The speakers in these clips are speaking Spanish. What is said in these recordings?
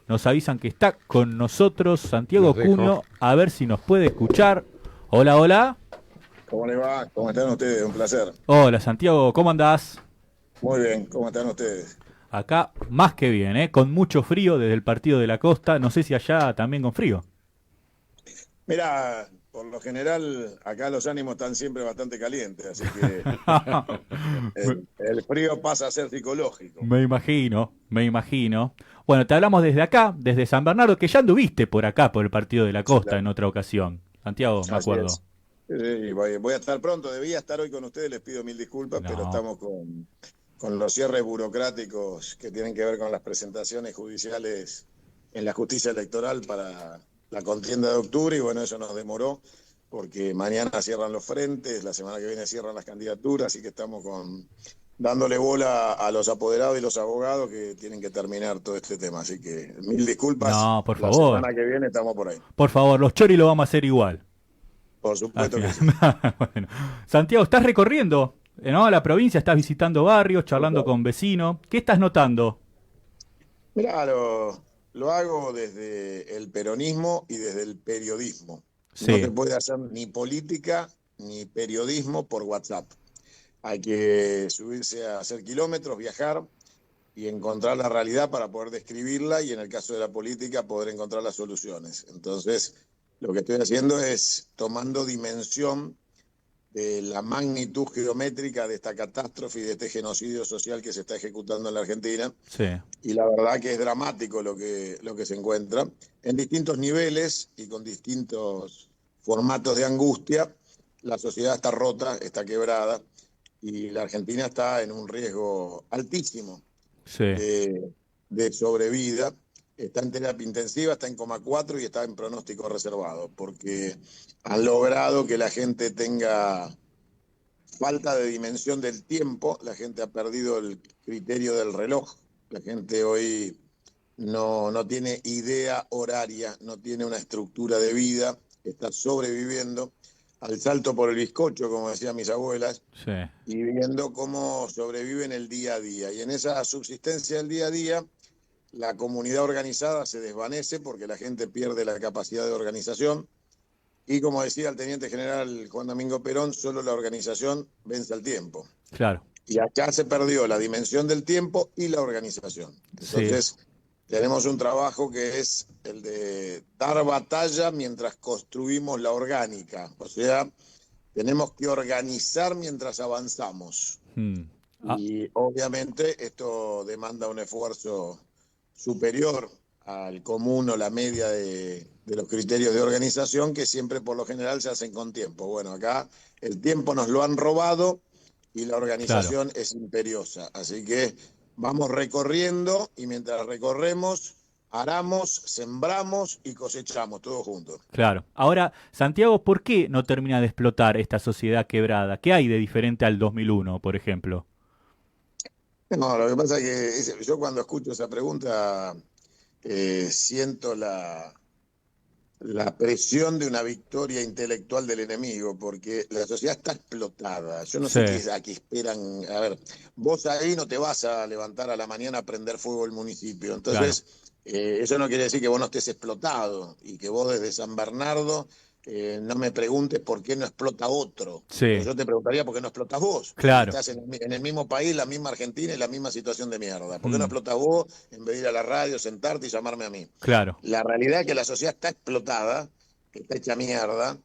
Nos avisan que está con nosotros Santiago Los Cuño, dejo. a ver si nos puede escuchar. Hola, hola. ¿Cómo le va? ¿Cómo están ustedes? Un placer. Hola Santiago, ¿cómo andás? Muy bien, ¿cómo están ustedes? Acá más que bien, ¿eh? Con mucho frío desde el partido de la costa. No sé si allá también con frío. Mira, por lo general acá los ánimos están siempre bastante calientes, así que me, el frío pasa a ser psicológico. me imagino, me imagino. Bueno, te hablamos desde acá, desde San Bernardo, que ya anduviste por acá, por el partido de la Sí, costa claro. en otra ocasión. Santiago, me Así acuerdo. es. Sí, voy a estar pronto, debía estar hoy con ustedes, les pido mil disculpas, pero No, estamos con los cierres burocráticos que tienen que ver con las presentaciones judiciales en la justicia electoral para la contienda de octubre y bueno, eso nos demoró porque mañana cierran los frentes, la semana que viene cierran las candidaturas, así que estamos dándole bola a los apoderados y los abogados que tienen que terminar todo este tema. Así que mil disculpas, no, por la favor. semana que viene estamos por ahí. Por favor, los choris lo vamos a hacer igual. Por Al supuesto que final. sí. Bueno. Santiago, estás recorriendo, ¿no? La provincia, estás visitando barrios, charlando con vecinos. ¿Qué estás notando? Mirá, lo hago desde el peronismo y desde el periodismo. No se Sí, puede hacer ni política ni periodismo por WhatsApp. Hay que subirse a hacer kilómetros, viajar y encontrar la realidad para poder describirla y en el caso de la política poder encontrar las soluciones. Entonces, lo que estoy haciendo es tomando dimensión de la magnitud geométrica de esta catástrofe y de este genocidio social que se está ejecutando en la Argentina. sí, Y la verdad que es dramático lo que se encuentra en distintos niveles y con distintos formatos de angustia. La sociedad está rota, está quebrada y la Argentina está en un riesgo altísimo sí. de sobrevida. Está en terapia intensiva, está en coma 4 y está en pronóstico reservado, porque han logrado que la gente tenga falta de dimensión del tiempo, la gente ha perdido el criterio del reloj, la gente hoy no tiene idea horaria, no tiene una estructura de vida, está sobreviviendo al salto por el bizcocho, como decían mis abuelas, Sí, y viendo cómo sobreviven el día a día. Y en esa subsistencia del día a día, la comunidad organizada se desvanece porque la gente pierde la capacidad de organización. Y como decía el teniente general Juan Domingo Perón, solo la organización vence al tiempo. claro. Y acá se perdió la dimensión del tiempo y la organización. Sí, Entonces, tenemos un trabajo que es el de dar batalla mientras construimos la orgánica. O sea, tenemos que organizar mientras avanzamos. mm. Ah, Y obviamente esto demanda un esfuerzo superior al común o la media de los criterios de organización que siempre por lo general se hacen con tiempo. Bueno, acá el tiempo nos lo han robado y la claro, organización es imperiosa. Así que vamos recorriendo y mientras recorremos, aramos, sembramos y cosechamos todos juntos. claro. Ahora, Santiago, ¿por qué no termina de explotar esta sociedad quebrada? ¿Qué hay de diferente al 2001, por ejemplo? No, lo que pasa es que yo cuando escucho esa pregunta siento la presión de una victoria intelectual del enemigo, porque la sociedad está explotada. Yo no Sí, sé a qué esperan. A ver, vos ahí no te vas a levantar a la mañana a prender fuego el municipio. claro. Entonces, eso no quiere decir que vos no estés explotado y que vos desde San Bernardo no me preguntes por qué no explota otro. Pero Sí, yo te preguntaría por qué no explotas vos, si claro, estás en el mismo país, la misma Argentina y la misma situación de mierda. ¿Por qué no mm, explotas vos en vez de ir a la radio, sentarte y llamarme a mí? claro, La realidad es que la sociedad está explotada, que está hecha mierda,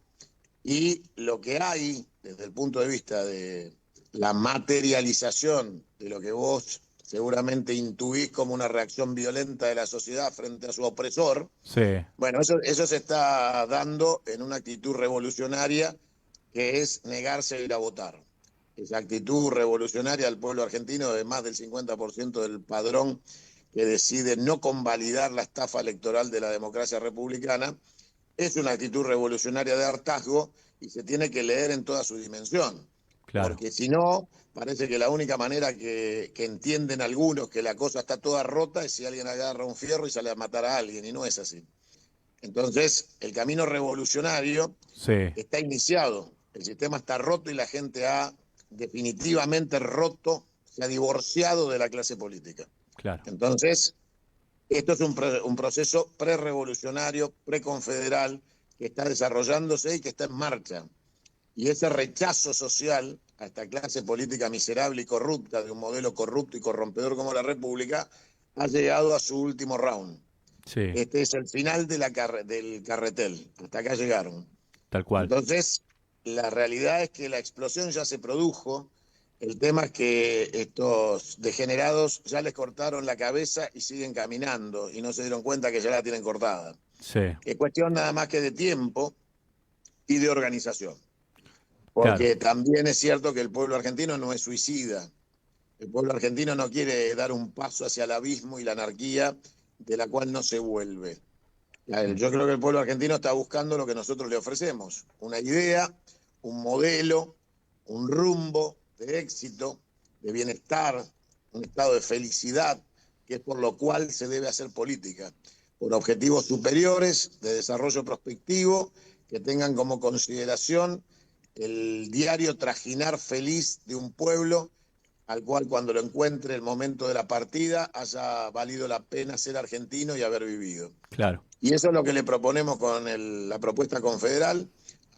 y lo que hay desde el punto de vista de la materialización de lo que vos seguramente intuís como una reacción violenta de la sociedad frente a su opresor, sí, bueno, eso se está dando en una actitud revolucionaria que es negarse a ir a votar. Esa actitud revolucionaria del pueblo argentino, de más del 50% del padrón que decide no convalidar la estafa electoral de la democracia republicana, es una actitud revolucionaria de hartazgo y se tiene que leer en toda su dimensión. claro, Porque si no, parece que la única manera que entienden algunos que la cosa está toda rota es si alguien agarra un fierro y sale a matar a alguien, y no es así. Entonces, el camino revolucionario sí, está iniciado. El sistema está roto y la gente ha definitivamente roto, se ha divorciado de la clase política. claro. Entonces, Esto es un proceso prerevolucionario, preconfederal, que está desarrollándose y que está en marcha. Y ese rechazo social a esta clase política miserable y corrupta, de un modelo corrupto y corrompedor como la República, ha llegado a su último round. Sí, Este es el final de del carretel. Hasta acá llegaron. tal cual. Entonces, la realidad es que la explosión ya se produjo. El tema es que estos degenerados ya les cortaron la cabeza y siguen caminando y no se dieron cuenta que ya la tienen cortada. Sí, Es cuestión nada más que de tiempo y de organización. claro. Porque también es cierto que el pueblo argentino no es suicida. El pueblo argentino no quiere dar un paso hacia el abismo y la anarquía de la cual no se vuelve. Mm, Yo creo que el pueblo argentino está buscando lo que nosotros le ofrecemos, una idea, un modelo, un rumbo de éxito, de bienestar, un estado de felicidad, que es por lo cual se debe hacer política, por objetivos superiores de desarrollo prospectivo que tengan como consideración el diario trajinar feliz de un pueblo al cual cuando lo encuentre el momento de la partida haya valido la pena ser argentino y haber vivido. claro, Y eso es lo que le proponemos con la propuesta confederal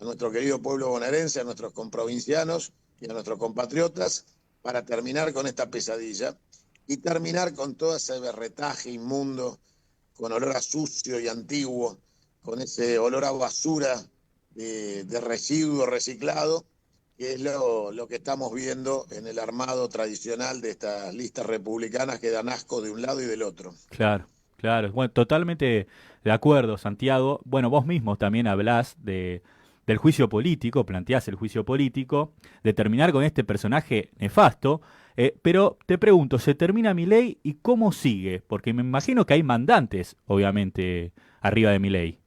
a nuestro querido pueblo bonaerense, a nuestros comprovincianos y a nuestros compatriotas, para terminar con esta pesadilla y terminar con todo ese berretaje inmundo, con olor a sucio y antiguo, con ese olor a basura de residuo reciclado, que es lo que estamos viendo en el armado tradicional de estas listas republicanas que dan asco de un lado y del otro. claro, claro. Bueno, totalmente de acuerdo, Santiago. Bueno, vos mismo también hablás del juicio político, planteás el juicio político, de terminar con este personaje nefasto. Pero te pregunto, ¿se termina Milei y cómo sigue? Porque me imagino que hay mandantes, obviamente, arriba de Milei.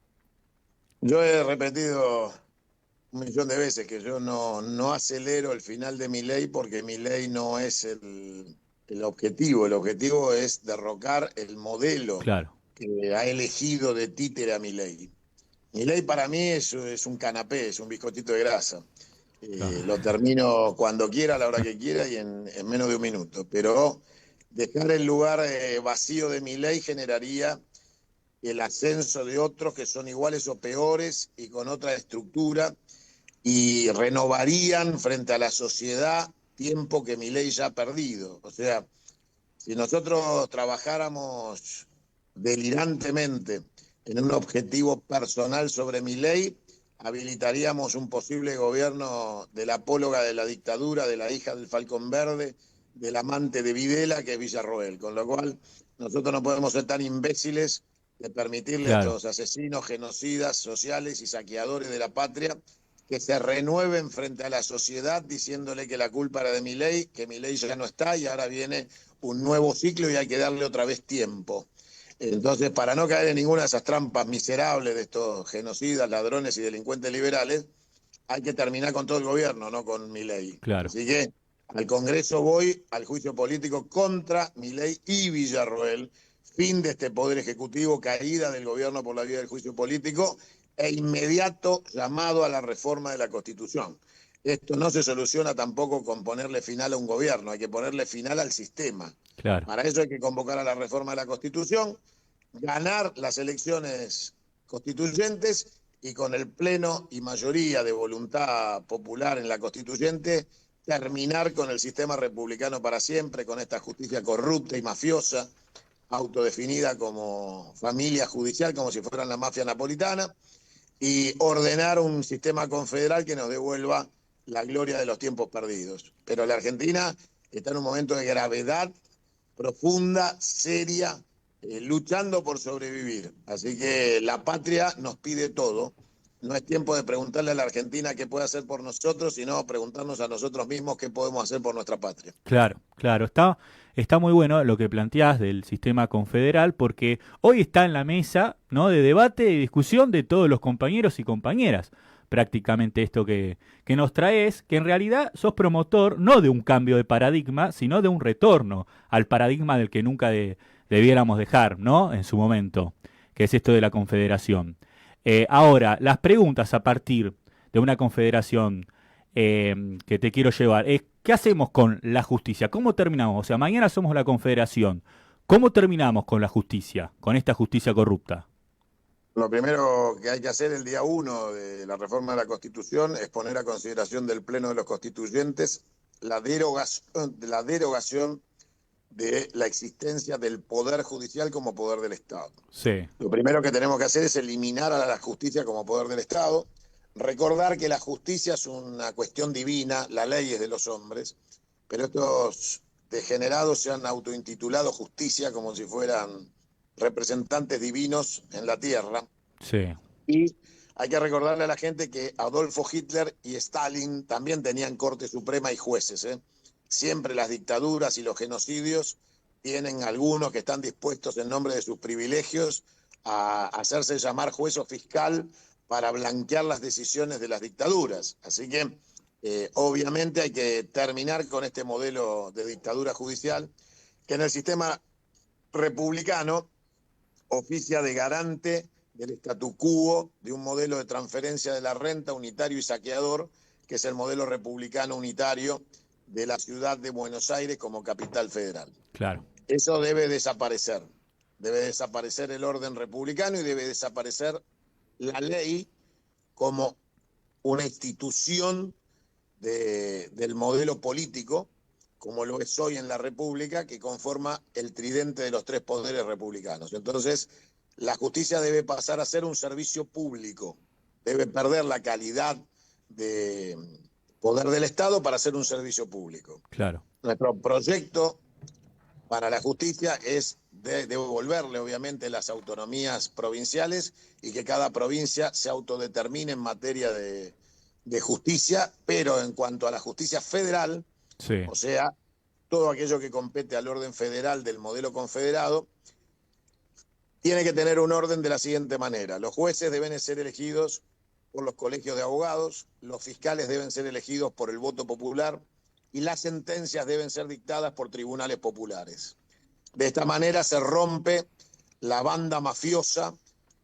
Yo he repetido 1 millón de veces que yo no acelero el final de mi ley porque mi ley no es el objetivo. El objetivo es derrocar el modelo Claro, que ha elegido de títere a mi ley. Mi ley para mí es un canapé, es un bizcochito de grasa. claro, Lo termino cuando quiera, a la hora que quiera y en menos de un minuto. Pero dejar el lugar vacío de mi ley generaría el ascenso de otros que son iguales o peores y con otra estructura y renovarían frente a la sociedad tiempo que mi ley ya ha perdido. O sea, si nosotros trabajáramos delirantemente en un objetivo personal sobre mi ley, habilitaríamos un posible gobierno de la apóloga de la dictadura, de la hija del Falcón Verde, del amante de Videla, que es Villarroel. Con lo cual, nosotros no podemos ser tan imbéciles de permitirle a claro, estos asesinos, genocidas, sociales y saqueadores de la patria que se renueven frente a la sociedad diciéndole que la culpa era de mi ley, que mi ley ya no está y ahora viene un nuevo ciclo y hay que darle otra vez tiempo. Entonces, para no caer en ninguna de esas trampas miserables de estos genocidas, ladrones y delincuentes liberales, hay que terminar con todo el gobierno, no con mi ley. claro. Así que al Congreso voy, al juicio político contra Milei y Villarroel, fin de este poder ejecutivo, caída del gobierno por la vía del juicio político e inmediato llamado a la reforma de la Constitución. Esto no se soluciona tampoco con ponerle final a un gobierno, hay que ponerle final al sistema. Claro. Para eso hay que convocar a la reforma de la Constitución, ganar las elecciones constituyentes y con el pleno y mayoría de voluntad popular en la constituyente, terminar con el sistema republicano para siempre, con esta justicia corrupta y mafiosa, autodefinida como familia judicial, como si fueran la mafia napolitana, y ordenar un sistema confederal que nos devuelva la gloria de los tiempos perdidos. Pero la Argentina está en un momento de gravedad profunda, seria, luchando por sobrevivir. Así que la patria nos pide todo. No es tiempo de preguntarle a la Argentina qué puede hacer por nosotros, sino preguntarnos a nosotros mismos qué podemos hacer por nuestra patria. Claro, claro, está muy bueno lo que planteás del sistema confederal porque hoy está en la mesa, ¿no? De debate y discusión de todos los compañeros y compañeras. Prácticamente esto que nos traes, que en realidad sos promotor no de un cambio de paradigma, sino de un retorno al paradigma del que nunca debiéramos dejar, ¿no? En su momento, que es esto de la confederación. Ahora, las preguntas a partir de una confederación que te quiero llevar es, ¿qué hacemos con la justicia? ¿Cómo terminamos? O sea, mañana somos la confederación. ¿Cómo terminamos con la justicia, con esta justicia corrupta? Lo primero que hay que hacer el día 1 de la reforma de la Constitución es poner a consideración del Pleno de los Constituyentes la derogación de la existencia del Poder Judicial como poder del Estado. Sí, Lo primero que tenemos que hacer es eliminar a la justicia como poder del Estado, recordar que la justicia es una cuestión divina, la ley es de los hombres, pero estos degenerados se han autointitulado justicia como si fueran representantes divinos en la tierra. sí, Y hay que recordarle a la gente que Adolfo Hitler y Stalin también tenían Corte Suprema y jueces, ¿eh? Siempre las dictaduras y los genocidios tienen algunos que están dispuestos en nombre de sus privilegios a hacerse llamar juez o fiscal para blanquear las decisiones de las dictaduras. Así que obviamente hay que terminar con este modelo de dictadura judicial que en el sistema republicano oficia de garante del statu quo de un modelo de transferencia de la renta unitario y saqueador, que es el modelo republicano unitario de la ciudad de Buenos Aires como capital federal. claro, Eso debe desaparecer. Debe desaparecer el orden republicano y debe desaparecer la ley como una institución del modelo político, como lo es hoy en la República, que conforma el tridente de los tres poderes republicanos. Entonces, la justicia debe pasar a ser un servicio público, debe perder la calidad de poder del Estado para ser un servicio público. claro, Nuestro proyecto para la justicia es devolverle, obviamente, las autonomías provinciales y que cada provincia se autodetermine en materia de justicia, pero en cuanto a la justicia federal, sí, o sea, todo aquello que compete al orden federal del modelo confederado, tiene que tener un orden de la siguiente manera. Los jueces deben ser elegidos por los colegios de abogados, los fiscales deben ser elegidos por el voto popular y las sentencias deben ser dictadas por tribunales populares. De esta manera se rompe la banda mafiosa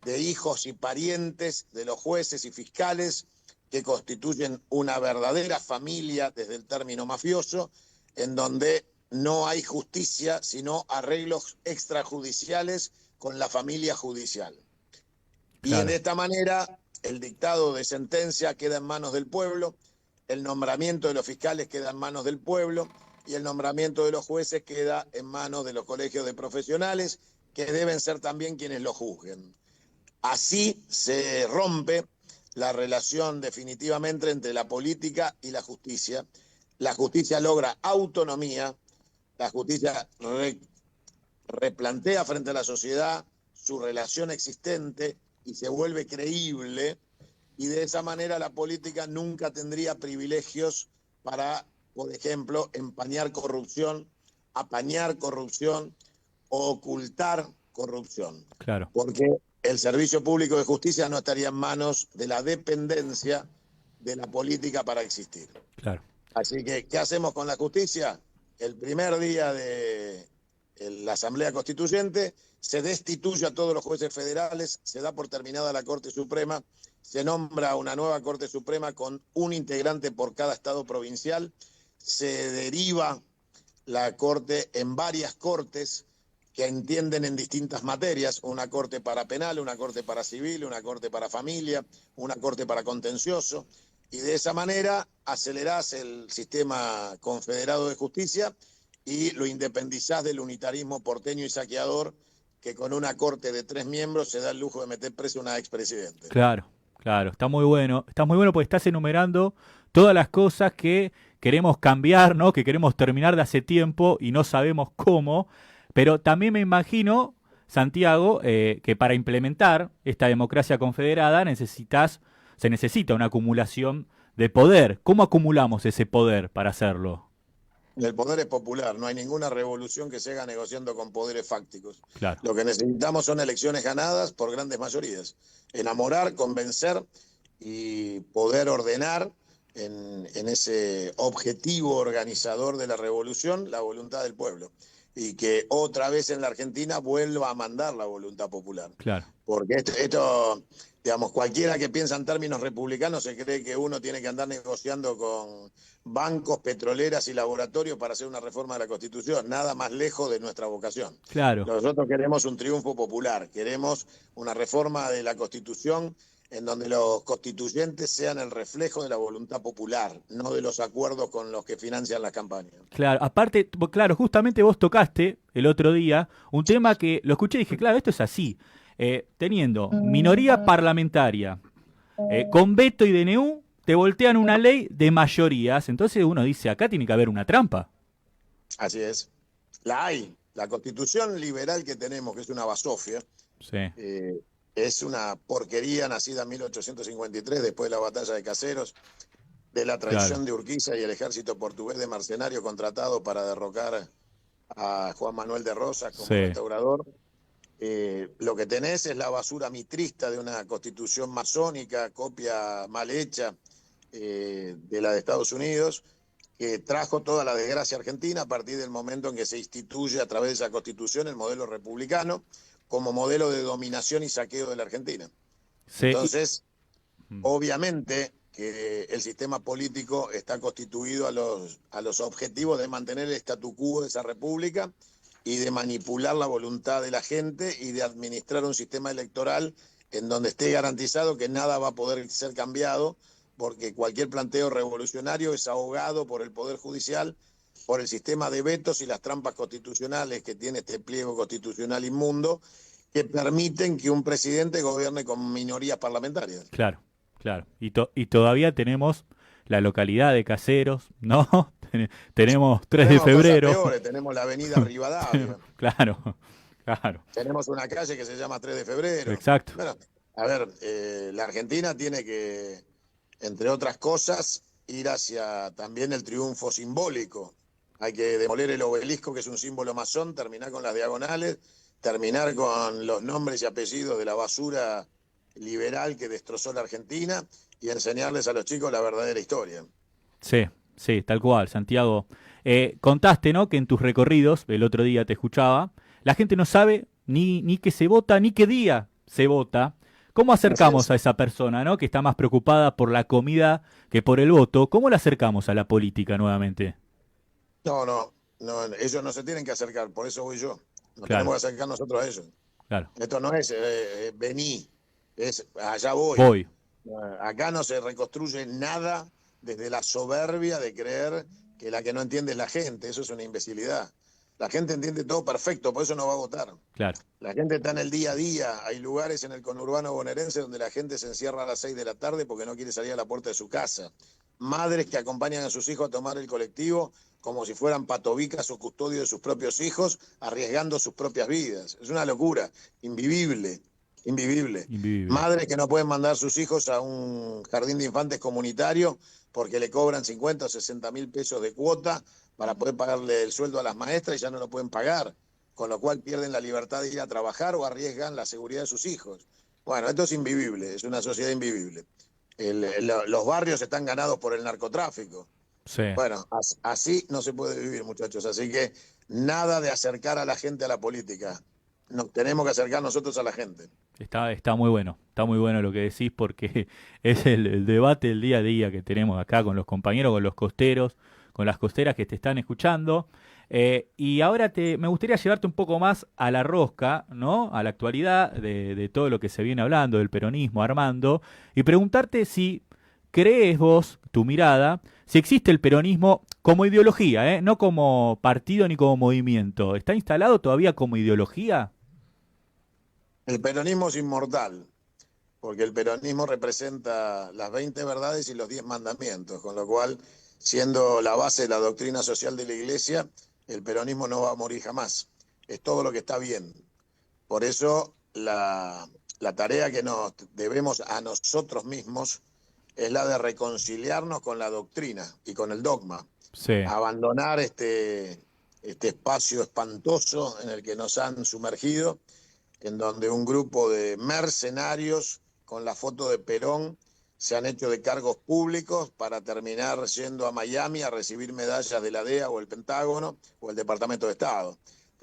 de hijos y parientes de los jueces y fiscales que constituyen una verdadera familia desde el término mafioso, en donde no hay justicia, sino arreglos extrajudiciales con la familia judicial. Y de claro, esta manera el dictado de sentencia queda en manos del pueblo, el nombramiento de los fiscales queda en manos del pueblo y el nombramiento de los jueces queda en manos de los colegios de profesionales, que deben ser también quienes lo juzguen. Así se rompe la relación definitivamente entre la política y la justicia. La justicia logra autonomía, la justicia replantea frente a la sociedad su relación existente y se vuelve creíble, y de esa manera la política nunca tendría privilegios para, por ejemplo, empañar corrupción, apañar corrupción o ocultar corrupción, claro, porque el servicio público de justicia no estaría en manos de la dependencia de la política para existir. claro. Así que, ¿qué hacemos con la justicia? El primer día de la Asamblea Constituyente se destituye a todos los jueces federales, se da por terminada la Corte Suprema, se nombra una nueva Corte Suprema con un integrante por cada estado provincial, se deriva la Corte en varias cortes que entienden en distintas materias, una corte para penal, una corte para civil, una corte para familia, una corte para contencioso, y de esa manera acelerás el sistema confederado de justicia y lo independizás del unitarismo porteño y saqueador, que con una corte de 3 miembros se da el lujo de meter preso a una expresidente. Claro, claro, está muy bueno porque estás enumerando todas las cosas que queremos cambiar, ¿no? Que queremos terminar de hace tiempo y no sabemos cómo, pero también me imagino, Santiago, que para implementar esta democracia confederada se necesita una acumulación de poder. ¿Cómo acumulamos ese poder para hacerlo? El poder es popular, no hay ninguna revolución que se haga negociando con poderes fácticos. Claro, Lo que necesitamos son elecciones ganadas por grandes mayorías. Enamorar, convencer y poder ordenar en ese objetivo organizador de la revolución la voluntad del pueblo. y que otra vez en la Argentina vuelva a mandar la voluntad popular. Claro. Porque esto, digamos, cualquiera que piensa en términos republicanos se cree que uno tiene que andar negociando con bancos, petroleras y laboratorios para hacer una reforma de la Constitución. Nada más lejos de nuestra vocación. Claro. Nosotros queremos un triunfo popular, queremos una reforma de la Constitución en donde los constituyentes sean el reflejo de la voluntad popular, no de los acuerdos con los que financian las campañas. Claro, aparte, claro, justamente vos tocaste el otro día un tema que lo escuché y dije, claro, esto es así. Teniendo minoría parlamentaria, con veto y DNU, te voltean una ley de mayorías. Entonces uno dice, acá tiene que haber una trampa. Así es. La hay. La Constitución liberal que tenemos, que es una basofia, Sí. es una porquería nacida en 1853, después de la batalla de Caseros, de la traición Claro. de Urquiza y el ejército portugués de mercenarios contratado para derrocar a Juan Manuel de Rosas como Sí. restaurador. Lo que tenés es la basura mitrista de una constitución masónica, copia mal hecha de la de Estados Unidos, que trajo toda la desgracia argentina a partir del momento en que se instituye a través de esa constitución el modelo republicano como modelo de dominación y saqueo de la Argentina. Sí. Entonces, obviamente que el sistema político está constituido a los objetivos de mantener el statu quo de esa república y de manipular la voluntad de la gente y de administrar un sistema electoral en donde esté garantizado que nada va a poder ser cambiado, porque cualquier planteo revolucionario es ahogado por el Poder Judicial, por el sistema de vetos y las trampas constitucionales que tiene este pliego constitucional inmundo, que permiten que un presidente gobierne con minorías parlamentarias. Claro, claro. Y todavía tenemos la localidad de Caseros, ¿no? Tenemos 3 de Tenemos cosas febrero. peores, tenemos la avenida Rivadavia. Claro, claro. Tenemos una calle que se llama 3 de febrero. Exacto. Bueno, a ver, la Argentina tiene que, entre otras cosas, ir hacia también el triunfo simbólico. Hay que demoler el obelisco, que es un símbolo masón, terminar con las diagonales, terminar con los nombres y apellidos de la basura liberal que destrozó la Argentina y enseñarles a los chicos la verdadera historia. Sí, sí, tal cual, Santiago. Contaste, ¿no? Que en tus recorridos, el otro día te escuchaba, la gente no sabe ni qué se vota, ni qué día se vota. ¿Cómo acercamos a esa persona, ¿no? Que está más preocupada por la comida que por el voto? ¿Cómo la acercamos a la política nuevamente? No, ellos no se tienen que acercar, por eso voy yo. Nos Claro, tenemos que acercar nosotros a ellos. claro. Esto no es vení, es allá voy. Voy. Acá no se reconstruye nada desde la soberbia de creer que la que no entiende es la gente. Eso es una imbecilidad. La gente entiende todo perfecto, por eso no va a votar. Claro. La gente está en el día a día. Hay lugares en el conurbano bonaerense donde la gente se encierra a las 6 de la tarde porque no quiere salir a la puerta de su casa. Madres que acompañan a sus hijos a tomar el colectivo como si fueran patobicas o custodios de sus propios hijos, arriesgando sus propias vidas. Es una locura, invivible. Invivible. Invivible. Madres que no pueden mandar sus hijos a un jardín de infantes comunitario porque le cobran 50 o 60 mil pesos de cuota para poder pagarle el sueldo a las maestras y ya no lo pueden pagar, con lo cual pierden la libertad de ir a trabajar o arriesgan la seguridad de sus hijos. Bueno, esto es invivible, es una sociedad invivible. Los barrios están ganados por el narcotráfico. Sí. Bueno, así no se puede vivir, muchachos. Así que nada de acercar a la gente a la política. Nos tenemos que acercar nosotros a la gente. Está muy bueno lo que decís porque es el debate del día a día que tenemos acá con los compañeros, con los costeros, con las costeras que te están escuchando. Y ahora me gustaría llevarte un poco más a la rosca, ¿no? A la actualidad de todo lo que se viene hablando, del peronismo, Armando, y preguntarte si crees vos, tu mirada, si existe el peronismo como ideología, ¿eh? No como partido ni como movimiento. ¿Está instalado todavía como ideología? El peronismo es inmortal, porque el peronismo representa las 20 verdades y los 10 mandamientos, con lo cual, siendo la base de la doctrina social de la Iglesia, el peronismo no va a morir jamás. Es todo lo que está bien. Por eso la tarea que nos debemos a nosotros mismos es la de reconciliarnos con la doctrina y con el dogma. Sí. Abandonar este espacio espantoso en el que nos han sumergido, en donde un grupo de mercenarios con la foto de Perón se han hecho de cargos públicos para terminar yendo a Miami a recibir medallas de la DEA o el Pentágono o el Departamento de Estado.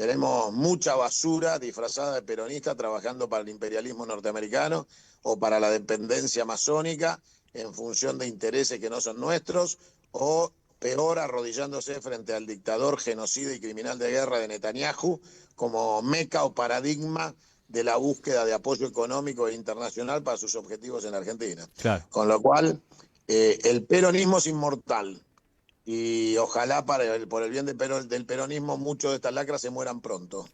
Tenemos mucha basura disfrazada de peronista trabajando para el imperialismo norteamericano o para la dependencia masónica en función de intereses que no son nuestros, o peor, arrodillándose frente al dictador genocida y criminal de guerra de Netanyahu como meca o paradigma de la búsqueda de apoyo económico e internacional para sus objetivos en Argentina. Claro. Con lo cual, el peronismo es inmortal. Y ojalá por el bien del peronismo muchos de estas lacras se mueran pronto.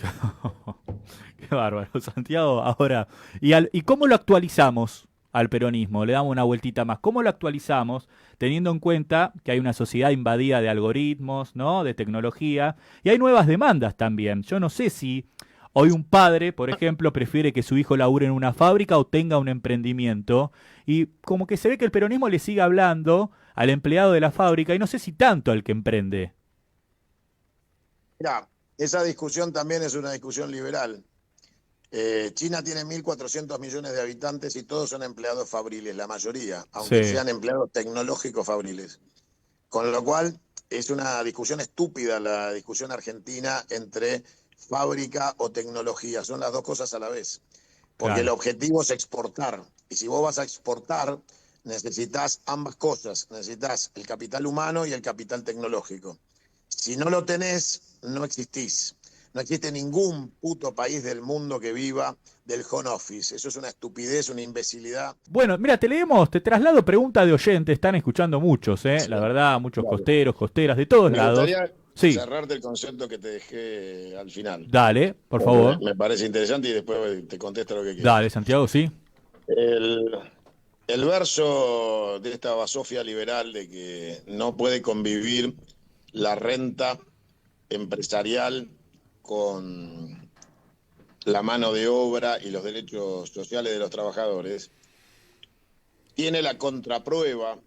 Qué bárbaro, Santiago. Ahora, ¿y cómo lo actualizamos al peronismo? Le damos una vueltita más. ¿Cómo lo actualizamos teniendo en cuenta que hay una sociedad invadida de algoritmos, ¿no? De tecnología, y hay nuevas demandas también? Yo no sé si hoy un padre, por ejemplo, prefiere que su hijo labure en una fábrica o tenga un emprendimiento, y como que se ve que el peronismo le sigue hablando al empleado de la fábrica y no sé si tanto al que emprende. Mira, esa discusión también es una discusión liberal. China tiene 1.400 millones de habitantes y todos son empleados fabriles, la mayoría, aunque Sí, sean empleados tecnológicos fabriles. Con lo cual es una discusión estúpida la discusión argentina entre fábrica o tecnología. Son las dos cosas a la vez. Porque el claro. objetivo es exportar. Y si vos vas a exportar, necesitas ambas cosas. Necesitas el capital humano y el capital tecnológico. Si no lo tenés, no existís. No existe ningún puto país del mundo que viva del home office. Eso es una estupidez, una imbecilidad. Bueno, mira, te traslado pregunta de oyentes, están escuchando muchos, ¿eh? La Sí, verdad, muchos claro. costeros, costeras, de todos Me lados. gustaría Sí, cerrarte el concepto que te dejé al final, dale, por porque favor. me parece interesante y después te contesto lo que Dale, quieras. Santiago, sí. El, el verso de esta basofia liberal de que no puede convivir la renta empresarial con la mano de obra y los derechos sociales de los trabajadores, tiene la contraprueba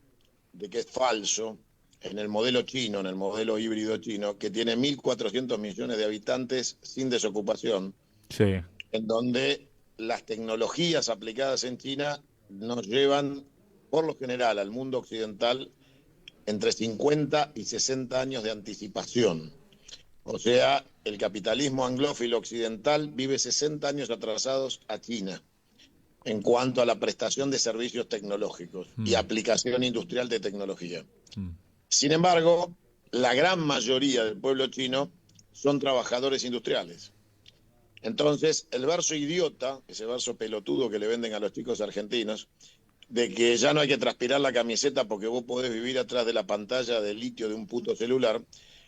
de que es falso en el modelo chino, en el modelo híbrido chino, que tiene 1.400 millones de habitantes sin desocupación, Sí. en donde las tecnologías aplicadas en China nos llevan, por lo general, al mundo occidental entre 50 y 60 años de anticipación. O sea, el capitalismo anglófilo occidental vive 60 años atrasados a China en cuanto a la prestación de servicios tecnológicos y Mm, aplicación industrial de tecnología. mm, Sin embargo, la gran mayoría del pueblo chino son trabajadores industriales. Entonces, el verso idiota, ese verso pelotudo que le venden a los chicos argentinos, de que ya no hay que transpirar la camiseta porque vos podés vivir atrás de la pantalla de litio de un puto celular,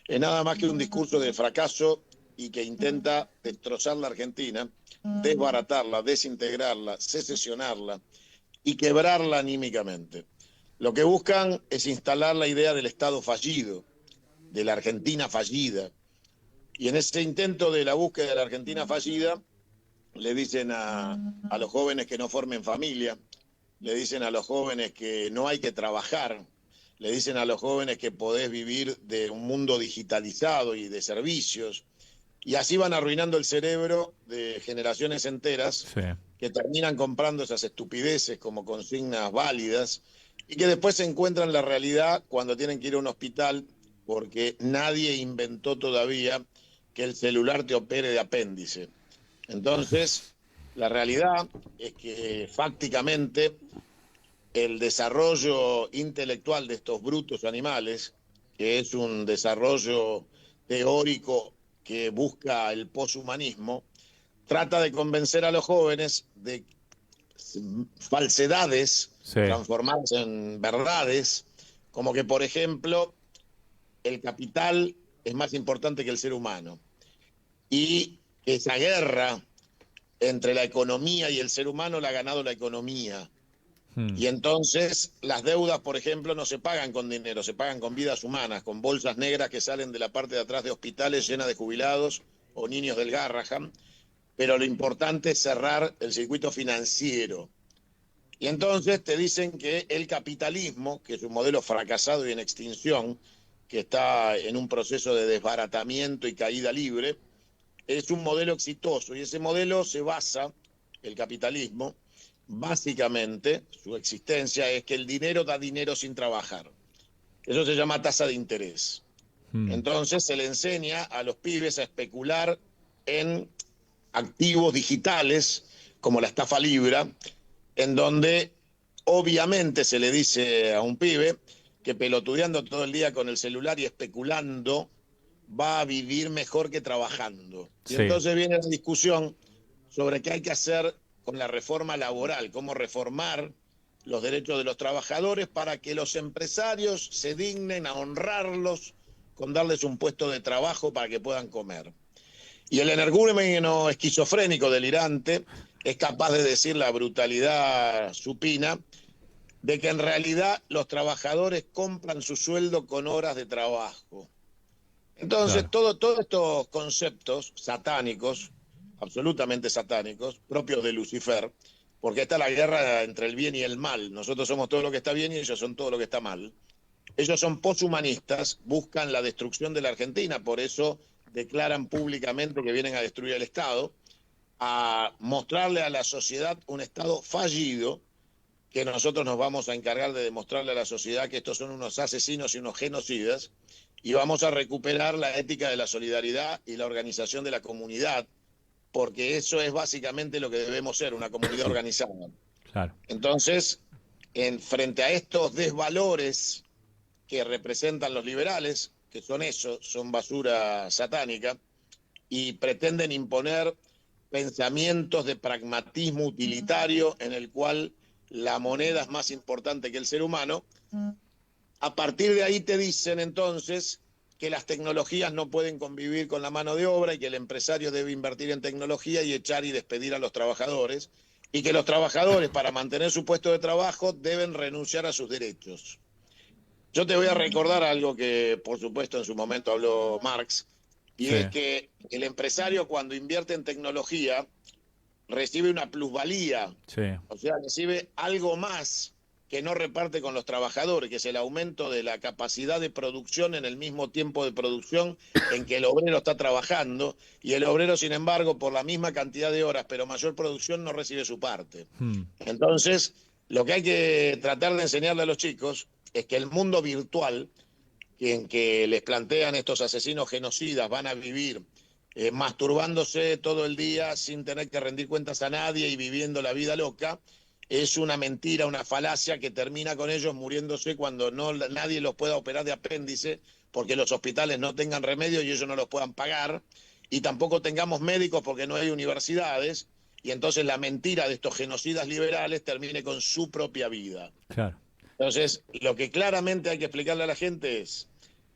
es nada más que un discurso de fracaso y que intenta destrozar la Argentina, desbaratarla, desintegrarla, secesionarla y quebrarla anímicamente. Lo que buscan es instalar la idea del Estado fallido, de la Argentina fallida. Y en ese intento de la búsqueda de la Argentina fallida, le dicen a los jóvenes que no formen familia, le dicen a los jóvenes que no hay que trabajar, le dicen a los jóvenes que podés vivir de un mundo digitalizado y de servicios, y así van arruinando el cerebro de generaciones enteras sí. que terminan comprando esas estupideces como consignas válidas y que después se encuentran la realidad cuando tienen que ir a un hospital porque nadie inventó todavía que el celular te opere de apéndice. Entonces, la realidad es que fácticamente el desarrollo intelectual de estos brutos animales, que es un desarrollo teórico que busca el poshumanismo, trata de convencer a los jóvenes de falsedades Sí. transformadas en verdades, como que, por ejemplo, el capital es más importante que el ser humano. Y esa guerra entre la economía y el ser humano la ha ganado la economía. Mm, Y entonces las deudas, por ejemplo, no se pagan con dinero, se pagan con vidas humanas, con bolsas negras que salen de la parte de atrás de hospitales llenas de jubilados o niños del Garrahan. Pero lo importante es cerrar el circuito financiero. Y entonces te dicen que el capitalismo, que es un modelo fracasado y en extinción, que está en un proceso de desbaratamiento y caída libre, es un modelo exitoso. Y ese modelo se basa, el capitalismo, básicamente, su existencia es que el dinero da dinero sin trabajar. Eso se llama tasa de interés. mm, Entonces se le enseña a los pibes a especular en activos digitales, como la estafa Libra, en donde obviamente se le dice a un pibe que pelotudeando todo el día con el celular y especulando va a vivir mejor que trabajando. Y Sí, entonces viene la discusión sobre qué hay que hacer con la reforma laboral, cómo reformar los derechos de los trabajadores para que los empresarios se dignen a honrarlos con darles un puesto de trabajo para que puedan comer. Y el energúmeno esquizofrénico delirante es capaz de decir la brutalidad supina de que en realidad los trabajadores compran su sueldo con horas de trabajo. Entonces, claro. todos estos conceptos satánicos, absolutamente satánicos, propios de Lucifer, porque está la guerra entre el bien y el mal. Nosotros somos todo lo que está bien y ellos son todo lo que está mal. Ellos son poshumanistas, buscan la destrucción de la Argentina, por eso declaran públicamente que vienen a destruir el Estado, a mostrarle a la sociedad un Estado fallido, que nosotros nos vamos a encargar de demostrarle a la sociedad que estos son unos asesinos y unos genocidas, y vamos a recuperar la ética de la solidaridad y la organización de la comunidad, porque eso es básicamente lo que debemos ser, una comunidad organizada. Claro. Entonces, frente a estos desvalores que representan los liberales, que son eso, son basura satánica, y pretenden imponer pensamientos de pragmatismo utilitario en el cual la moneda es más importante que el ser humano. A partir de ahí te dicen entonces que las tecnologías no pueden convivir con la mano de obra y que el empresario debe invertir en tecnología y echar y despedir a los trabajadores, y que los trabajadores, para mantener su puesto de trabajo, deben renunciar a sus derechos. Yo te voy a recordar algo que, por supuesto, en su momento habló Marx, y Sí, es que el empresario, cuando invierte en tecnología, recibe una plusvalía, sí, o sea, recibe algo más que no reparte con los trabajadores, que es el aumento de la capacidad de producción en el mismo tiempo de producción en que el obrero está trabajando, y el obrero, sin embargo, por la misma cantidad de horas, pero mayor producción, no recibe su parte. mm, Entonces, lo que hay que tratar de enseñarle a los chicos es que el mundo virtual, en que les plantean estos asesinos genocidas, van a vivir masturbándose todo el día sin tener que rendir cuentas a nadie y viviendo la vida loca, es una mentira, una falacia que termina con ellos muriéndose cuando nadie los pueda operar de apéndice, porque los hospitales no tengan remedio y ellos no los puedan pagar, y tampoco tengamos médicos porque no hay universidades, y entonces la mentira de estos genocidas liberales termine con su propia vida. claro. Entonces, lo que claramente hay que explicarle a la gente es: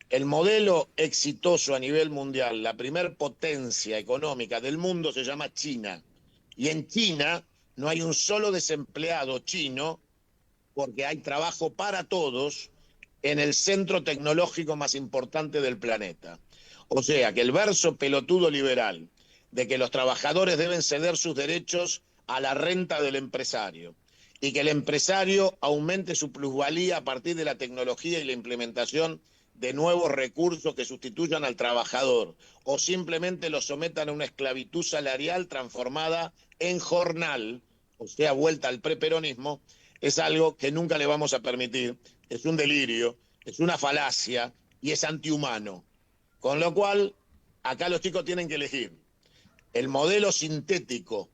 el modelo exitoso a nivel mundial, la primer potencia económica del mundo, se llama China. Y en China no hay un solo desempleado chino, porque hay trabajo para todos en el centro tecnológico más importante del planeta. O sea que el verso pelotudo liberal de que los trabajadores deben ceder sus derechos a la renta del empresario y que el empresario aumente su plusvalía a partir de la tecnología y la implementación de nuevos recursos que sustituyan al trabajador o simplemente lo sometan a una esclavitud salarial transformada en jornal, o sea, vuelta al preperonismo, es algo que nunca le vamos a permitir, es un delirio, es una falacia y es antihumano. Con lo cual, acá los chicos tienen que elegir el modelo sintético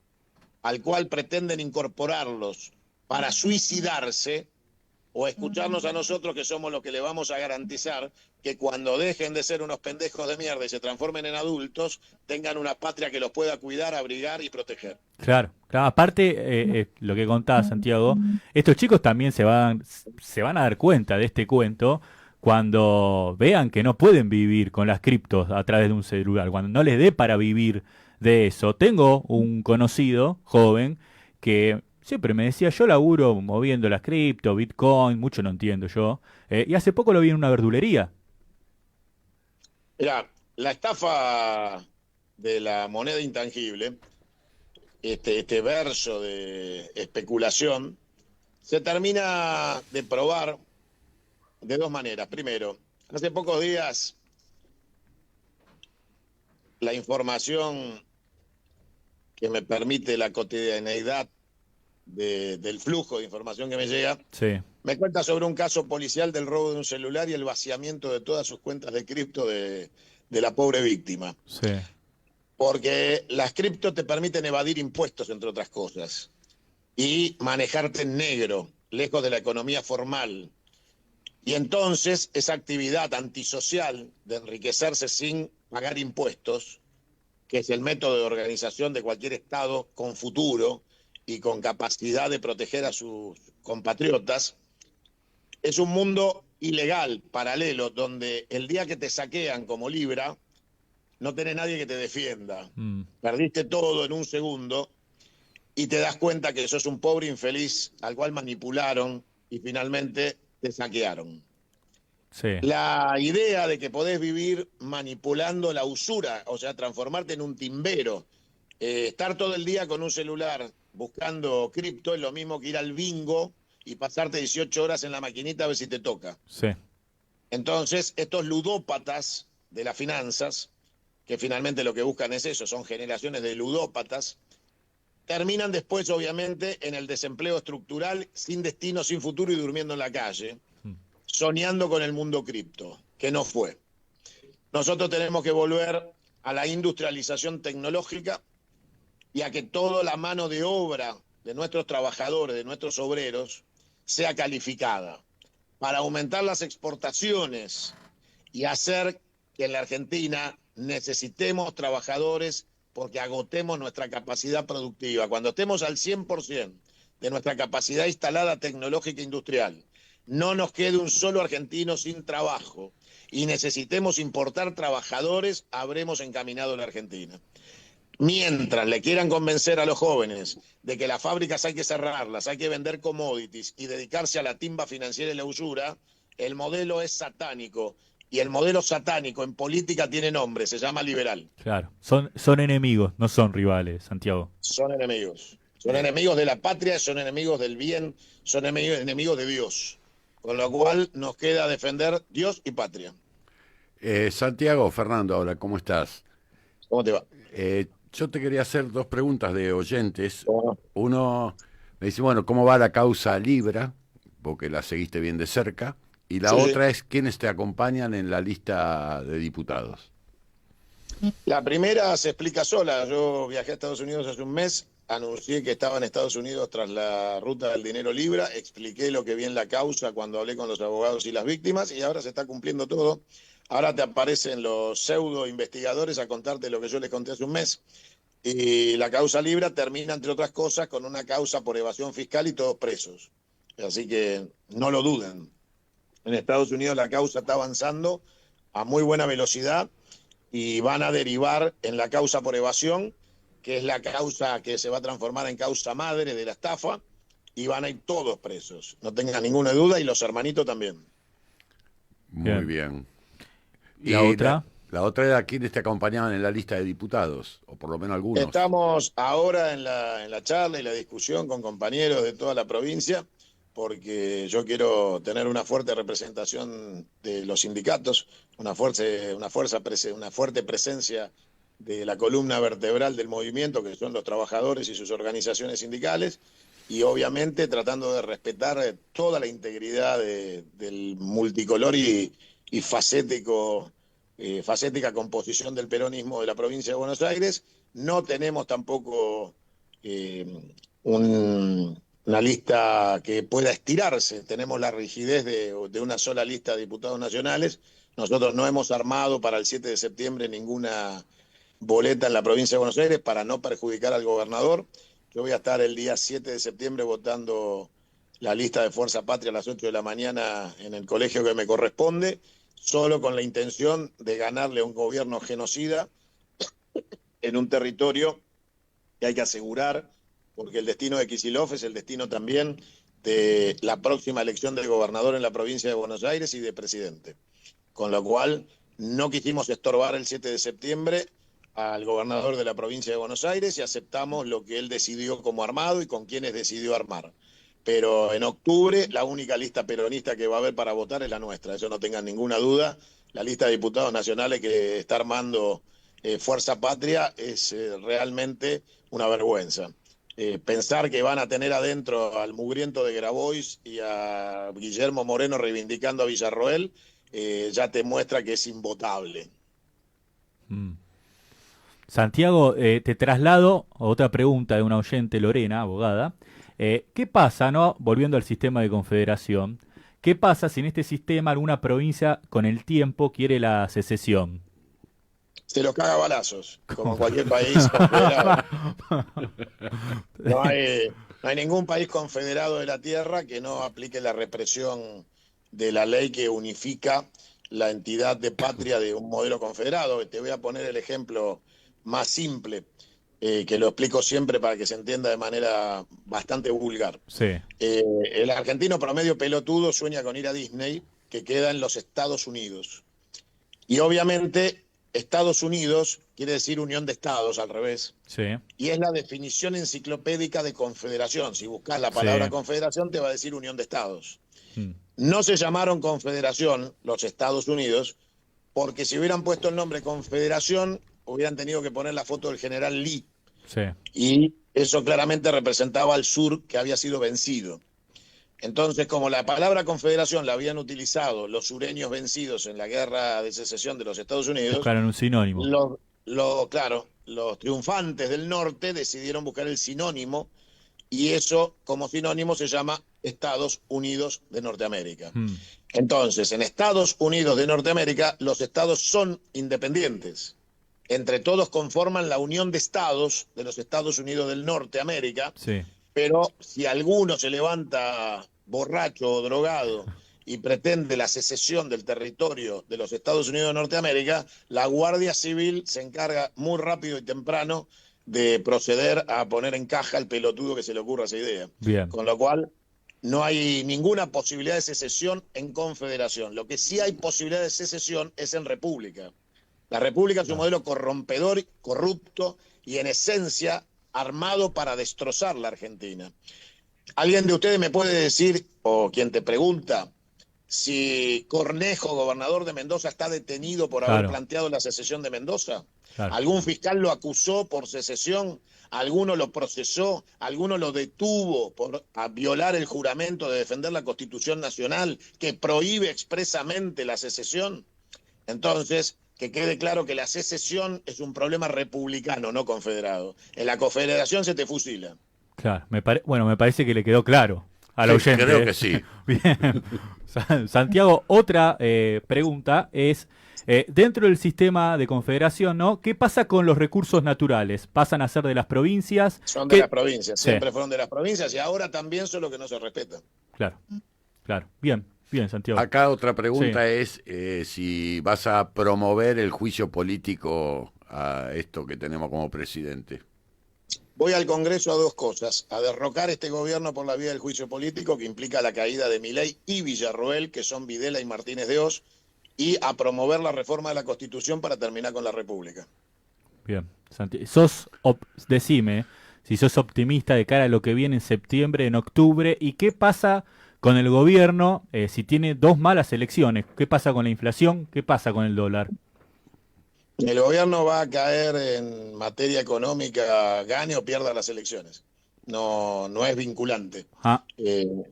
al cual pretenden incorporarlos para suicidarse, o escucharnos a nosotros, que somos los que le vamos a garantizar que cuando dejen de ser unos pendejos de mierda y se transformen en adultos, tengan una patria que los pueda cuidar, abrigar y proteger. Claro, claro. Aparte, lo que contaba Santiago, estos chicos también se van a dar cuenta de este cuento cuando vean que no pueden vivir con las criptos a través de un celular, cuando no les dé para vivir de eso. Tengo un conocido joven que siempre me decía, yo laburo moviendo las cripto, Bitcoin, mucho no entiendo yo, y hace poco lo vi en una verdulería. Mira, la estafa de la moneda intangible, este verso de especulación, se termina de probar de dos maneras. Primero, hace pocos días la información que me permite la cotidianeidad del flujo de información que me llega, Sí, me cuenta sobre un caso policial del robo de un celular y el vaciamiento de todas sus cuentas de cripto de la pobre víctima. sí, Porque las cripto te permiten evadir impuestos, entre otras cosas, y manejarte en negro, lejos de la economía formal. Y entonces esa actividad antisocial de enriquecerse sin pagar impuestos, que es el método de organización de cualquier Estado con futuro y con capacidad de proteger a sus compatriotas, es un mundo ilegal, paralelo, donde el día que te saquean como Libra, no tenés nadie que te defienda. Perdiste todo en un segundo y te das cuenta que sos un pobre infeliz al cual manipularon y finalmente te saquearon. Sí. La idea de que podés vivir manipulando la usura, o sea, transformarte en un timbero, estar todo el día con un celular buscando cripto es lo mismo que ir al bingo y pasarte 18 horas en la maquinita a ver si te toca. Sí. Entonces, estos ludópatas de las finanzas, que finalmente lo que buscan es eso, son generaciones de ludópatas, terminan después, obviamente, en el desempleo estructural, sin destino, sin futuro y durmiendo en la calle, soñando con el mundo cripto, que no fue. Nosotros tenemos que volver a la industrialización tecnológica y a que toda la mano de obra de nuestros trabajadores, de nuestros obreros, sea calificada para aumentar las exportaciones y hacer que en la Argentina necesitemos trabajadores porque agotemos nuestra capacidad productiva. Cuando estemos al 100% de nuestra capacidad instalada tecnológica e industrial, no nos quede un solo argentino sin trabajo y necesitemos importar trabajadores, habremos encaminado la Argentina. Mientras le quieran convencer a los jóvenes de que las fábricas hay que cerrarlas, hay que vender commodities y dedicarse a la timba financiera y la usura, el modelo es satánico. Y el modelo satánico en política tiene nombre, se llama liberal. Claro. Son enemigos, no son rivales, Santiago. Son enemigos. Son enemigos de la patria, son enemigos del bien, son enemigos de Dios. Con lo cual nos queda defender Dios y patria. Santiago, Fernando, ahora, ¿cómo estás? ¿Cómo te va? Yo te quería hacer dos preguntas de oyentes. ¿Cómo no? Uno me dice, bueno, ¿cómo va la causa Libra? Porque la seguiste bien de cerca. Y la Sí, sí. otra es, ¿quiénes te acompañan en la lista de diputados? La primera se explica sola. Yo viajé a Estados Unidos hace un mes, anuncié que estaba en Estados Unidos tras la ruta del dinero Libra, expliqué lo que vi en la causa cuando hablé con los abogados y las víctimas y ahora se está cumpliendo todo. Ahora te aparecen los pseudo investigadores a contarte lo que yo les conté hace un mes. Y la causa Libra termina, entre otras cosas, con una causa por evasión fiscal y todos presos. Así que no lo duden. En Estados Unidos la causa está avanzando a muy buena velocidad y van a derivar en la causa por evasión, que es la causa que se va a transformar en causa madre de la estafa, y van a ir todos presos, no tengan ninguna duda, y los hermanitos también. Muy Bien. bien. ¿Y la otra? La otra era quiénes te acompañaban en la lista de diputados, o por lo menos algunos. Estamos ahora en la charla y la discusión con compañeros de toda la provincia, porque yo quiero tener una fuerte representación de los sindicatos, una fuerte presencia de la columna vertebral del movimiento, que son los trabajadores y sus organizaciones sindicales, y obviamente tratando de respetar toda la integridad del multicolor y facética composición del peronismo de la provincia de Buenos Aires. No tenemos tampoco una lista que pueda estirarse. Tenemos la rigidez de una sola lista de diputados nacionales. Nosotros no hemos armado para el 7 de septiembre ninguna boleta en la provincia de Buenos Aires para no perjudicar al gobernador. Yo voy a estar el día 7 de septiembre votando la lista de Fuerza Patria a las 8 de la mañana en el colegio que me corresponde, solo con la intención de ganarle a un gobierno genocida en un territorio que hay que asegurar, porque el destino de Kicillof es el destino también de la próxima elección del gobernador en la provincia de Buenos Aires y de presidente. Con lo cual, no quisimos estorbar el 7 de septiembre al gobernador de la provincia de Buenos Aires y aceptamos lo que él decidió como armado y con quienes decidió armar. Pero en octubre la única lista peronista que va a haber para votar es la nuestra, eso no tengan ninguna duda. La lista de diputados nacionales que está armando Fuerza Patria es realmente una vergüenza. Pensar que van a tener adentro al mugriento de Grabois y a Guillermo Moreno reivindicando a Villarroel, ya te muestra que es invotable. Santiago, te traslado a otra pregunta de una oyente, Lorena, abogada. ¿Qué pasa, no? Volviendo al sistema de confederación, ¿qué pasa si en este sistema alguna provincia con el tiempo quiere la secesión? Se los caga a balazos, como ¿Cómo? en cualquier país confederado. No hay, no hay ningún país confederado de la Tierra que no aplique la represión de la ley que unifica la entidad de patria de un modelo confederado. Te voy a poner el ejemplo más simple, que lo explico siempre para que se entienda de manera bastante vulgar. Sí, El argentino promedio pelotudo sueña con ir a Disney, que queda en los Estados Unidos. Y obviamente Estados Unidos quiere decir Unión de Estados, al revés, sí, y es la definición enciclopédica de confederación. Si buscas la sí. palabra confederación, te va a decir Unión de Estados. Mm, No se llamaron confederación los Estados Unidos, porque si hubieran puesto el nombre confederación, hubieran tenido que poner la foto del general Lee, sí, y eso claramente representaba al sur que había sido vencido. Entonces, como la palabra confederación la habían utilizado los sureños vencidos en la guerra de secesión de los Estados Unidos, buscaron un sinónimo. claro, los triunfantes del norte decidieron buscar el sinónimo, y eso como sinónimo se llama Estados Unidos de Norteamérica. Mm, Entonces, en Estados Unidos de Norteamérica, los estados son independientes. Entre todos conforman la Unión de Estados de los Estados Unidos de Norteamérica, sí, pero si alguno se levanta borracho o drogado y pretende la secesión del territorio de los Estados Unidos de Norteamérica, la Guardia Civil se encarga muy rápido y temprano de proceder a poner en caja al pelotudo que se le ocurra esa idea. bien. Con lo cual, no hay ninguna posibilidad de secesión en confederación. Lo que sí hay posibilidad de secesión es en república. La república es un Claro. modelo corrompedor, corrupto y en esencia armado para destrozar la Argentina. ¿Alguien de ustedes me puede decir, o quien te pregunta, si Cornejo, gobernador de Mendoza, está detenido por haber Claro, planteado la secesión de Mendoza? claro. ¿Algún fiscal lo acusó por secesión? ¿Alguno lo procesó? ¿Alguno lo detuvo por violar el juramento de defender la Constitución Nacional que prohíbe expresamente la secesión? Entonces, que quede claro que la secesión es un problema republicano, no confederado. En la confederación se te fusila. Claro, bueno, me parece que le quedó claro al Sí, oyente. creo que sí. Bien. Santiago, otra pregunta es, dentro del sistema de confederación, ¿no? ¿Qué pasa con los recursos naturales? ¿Pasan a ser de las provincias? Son de ¿Qué? las provincias, Sí, siempre fueron de las provincias y ahora también son los que no se respetan. claro, claro. Bien, bien, Santiago. Acá otra Sí. pregunta es si vas a promover el juicio político a esto que tenemos como presidente. Voy al Congreso a dos cosas: a derrocar este gobierno por la vía del juicio político, que implica la caída de Milei y Villarroel, que son Videla y Martínez de Hoz, y a promover la reforma de la Constitución para terminar con la República. Bien, decime si sos optimista de cara a lo que viene en septiembre, en octubre, y qué pasa con el gobierno si tiene dos malas elecciones. ¿Qué pasa con la inflación? ¿Qué pasa con el dólar? El gobierno va a caer en materia económica, gane o pierda las elecciones. No, no es vinculante. Ah,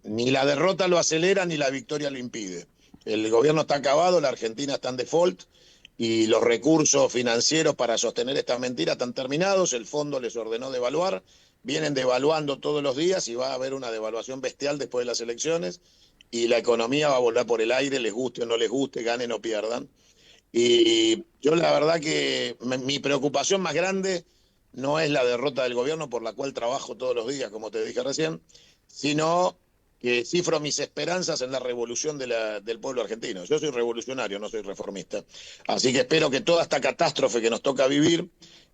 Ni la derrota lo acelera ni la victoria lo impide. El gobierno está acabado, la Argentina está en default y los recursos financieros para sostener esta mentira están terminados. El fondo les ordenó devaluar, vienen devaluando todos los días y va a haber una devaluación bestial después de las elecciones, y la economía va a volar por el aire, les guste o no les guste, ganen o pierdan. Y yo la verdad que mi preocupación más grande no es la derrota del gobierno, por la cual trabajo todos los días, como te dije recién, sino que cifro mis esperanzas en la revolución del pueblo argentino. Yo soy revolucionario, no soy reformista. Así que espero que toda esta catástrofe que nos toca vivir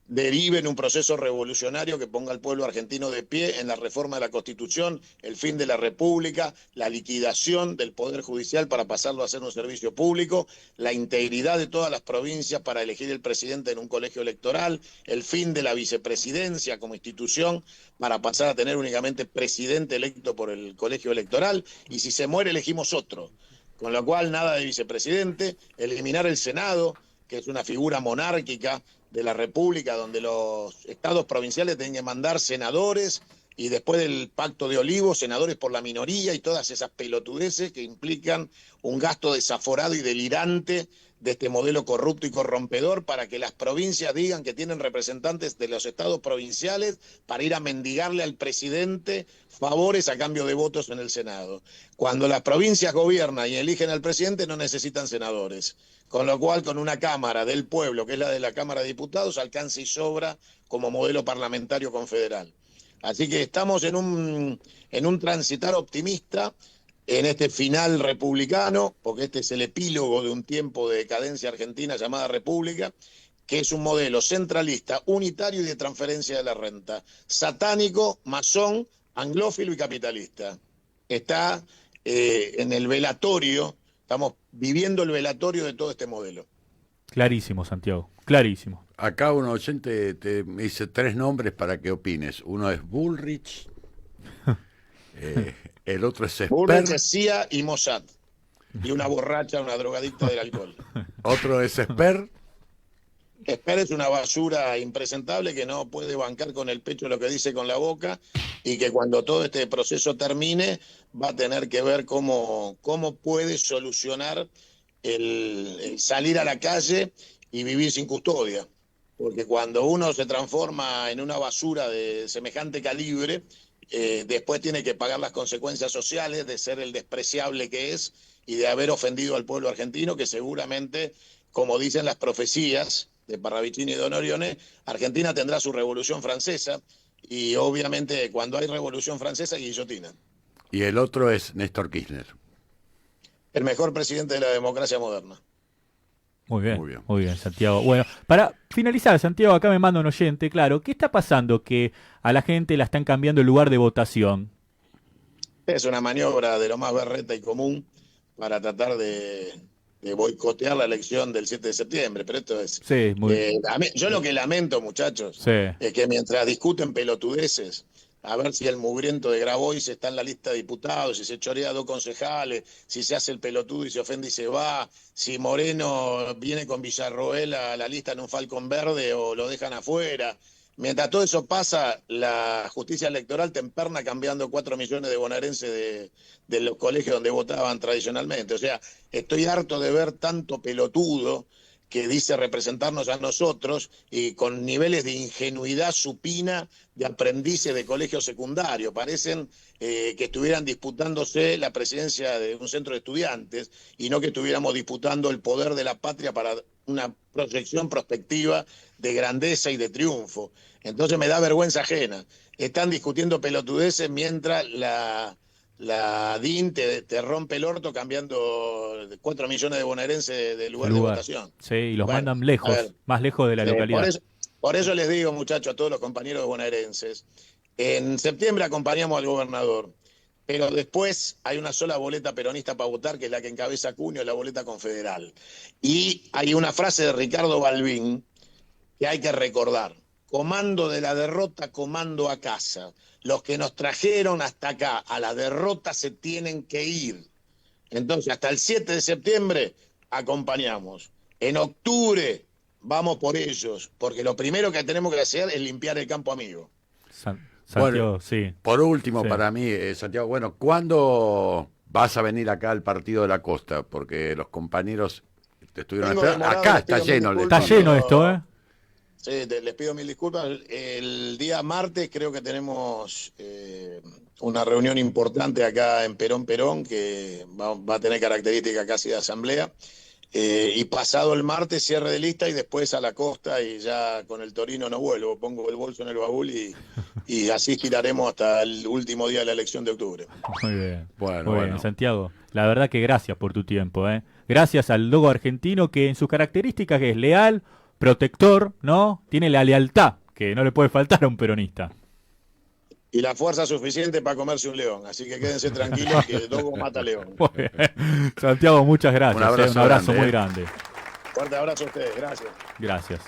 derive en un proceso revolucionario que ponga al pueblo argentino de pie en la reforma de la Constitución, el fin de la República, la liquidación del Poder Judicial para pasarlo a ser un servicio público, la integridad de todas las provincias para elegir el presidente en un colegio electoral, el fin de la vicepresidencia como institución para pasar a tener únicamente presidente electo por el colegio electoral, y si se muere elegimos otro. Con lo cual, nada de vicepresidente, eliminar el Senado, que es una figura monárquica de la República, donde los estados provinciales tienen que mandar senadores, y después del Pacto de Olivos, senadores por la minoría, y todas esas pelotudeces que implican un gasto desaforado y delirante de este modelo corrupto y corrompedor para que las provincias digan que tienen representantes de los estados provinciales para ir a mendigarle al presidente favores a cambio de votos en el Senado. Cuando las provincias gobiernan y eligen al presidente no necesitan senadores, con lo cual con una Cámara del Pueblo, que es la de la Cámara de Diputados, alcanza y sobra como modelo parlamentario confederal. Así que estamos en un transitar optimista en este final republicano, porque este es el epílogo de un tiempo de decadencia argentina llamada República, que es un modelo centralista, unitario y de transferencia de la renta, satánico, masón, anglófilo y capitalista. Está en el velatorio, estamos viviendo el velatorio de todo este modelo. Clarísimo, Santiago, clarísimo. Acá un oyente me dice 3 nombres para que opines. Uno es Bullrich, el otro es Bullrich, Esper, CIA y Mossad. Y una borracha, una drogadicta del alcohol. otro es Esper, Esper es una basura impresentable que no puede bancar con el pecho lo que dice con la boca y que cuando todo este proceso termine va a tener que ver cómo puede solucionar el salir a la calle y vivir sin custodia. Porque cuando uno se transforma en una basura de semejante calibre, después tiene que pagar las consecuencias sociales de ser el despreciable que es y de haber ofendido al pueblo argentino, que seguramente, como dicen las profecías de Parravicini y Don Orione, Argentina tendrá su revolución francesa y obviamente cuando hay revolución francesa, guillotina. y el otro es Néstor Kirchner. El mejor presidente de la democracia moderna. Muy bien, Santiago. Bueno, para finalizar, Santiago, acá me manda un oyente, claro, ¿qué está pasando que a la gente la están cambiando el lugar de votación? Es una maniobra de lo más berreta y común para tratar de boicotear la elección del 7 de septiembre, pero esto es... Sí, yo lo que lamento, muchachos, sí. es que mientras discuten pelotudeces, a ver si el mugriento de Grabois está en la lista de diputados, si se chorea a 2 concejales, si se hace el pelotudo y se ofende y se va, si Moreno viene con Villarroel a la lista en un falcón verde o lo dejan afuera. Mientras todo eso pasa, la justicia electoral te emperna cambiando 4 millones de bonaerenses de los colegios donde votaban tradicionalmente. O sea, estoy harto de ver tanto pelotudo que dice representarnos a nosotros y con niveles de ingenuidad supina de aprendices de colegio secundario. Parecen que estuvieran disputándose la presidencia de un centro de estudiantes y no que estuviéramos disputando el poder de la patria para una proyección prospectiva de grandeza y de triunfo. Entonces me da vergüenza ajena. Están discutiendo pelotudeces mientras la DIN te rompe el orto cambiando 4 millones de bonaerenses de lugar de votación. Sí, y los mandan lejos, más lejos de la localidad. Por eso les digo, muchachos, a todos los compañeros bonaerenses, en septiembre acompañamos al gobernador, pero después hay una sola boleta peronista para votar, que es la que encabeza Cunio, la boleta confederal. Y hay una frase de Ricardo Balbín que hay que recordar. Comando de la derrota, comando a casa. Los que nos trajeron hasta acá a la derrota se tienen que ir. Entonces, hasta el 7 de septiembre acompañamos. En octubre vamos por ellos, porque lo primero que tenemos que hacer es limpiar el campo amigo. Santiago, bueno, sí. Por último, sí. para mí, Santiago, bueno, ¿cuándo vas a venir acá al Partido de la Costa? Porque los compañeros te estuvieron esperando. Acá está lleno. Está lleno esto, ¿eh? Sí, les pido mil disculpas. El día martes creo que tenemos una reunión importante acá en Perón, que va a tener características casi de asamblea. Y pasado el martes cierre de lista y después a la costa y ya con el Torino no vuelvo. Pongo el bolso en el baúl y así giraremos hasta el último día de la elección de octubre. Muy bien. Bueno, Muy bien, Santiago. La verdad que gracias por tu tiempo, ¿eh? Gracias al logo argentino que en sus características es leal, protector, ¿no? Tiene la lealtad que no le puede faltar a un peronista. Y la fuerza suficiente para comerse un león. Así que quédense tranquilos que Dogo mata león. Muy bien. Santiago, muchas gracias. Un abrazo grande, muy grande. Fuerte abrazo a ustedes. Gracias. Gracias.